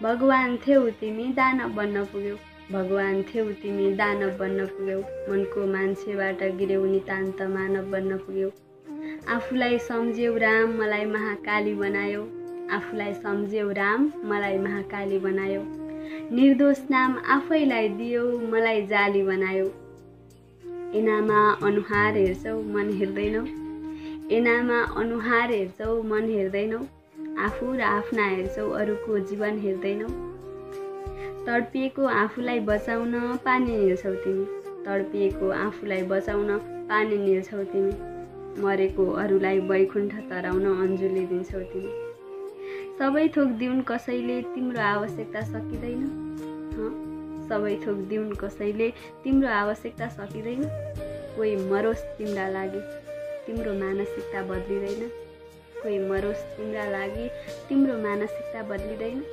भगवान थियौ तिमी दानव बन्न पुग्यौ, भगवान थियौ तिमी दानव बन्न पुग्यौ, मनको मान्छेबाट गिर्यौ नितान्त मानव बन्न पुग्यौ। आफूलाई सम्झ्यौ राम मलाई महाकाली बनायौ, आफूलाई सम्झ्यौ राम मलाई महाकाली बनायौ। निर्दोष नाम आफैलाई दियौ मलाई जाली बनायौ। ऐनामा अनुहार हेर्छौ मन हेर्दैनौ, ऐनामा अनुहार हेर्छौ मन हेर्दैनौ, आफू र आफ्ना हेर्छौ अरूको जीवन हेर्दैनौ। तडपिएको आफूलाई बचाउन पानी निल्छौ तिमी, तडपिएको आफूलाई बचाउन पानी निल्छौ तिमी, मरेको अरूलाई वैकुण्ठ तराउन अञ्जुली दिन्छौ तिमी। सबै थोक दिउन् कसैले तिम्रो आवश्यकता सकिँदैन, सबै थोक दिउन् कसैले तिम्रो आवश्यकता सकिँदैन। कोही मरोस् तिम्रा लागि तिम्रो मानसिकता बदलिँदैन, कोही मरोस् तिम्रा लागि तिम्रो मानसिकता बदलिँदैन।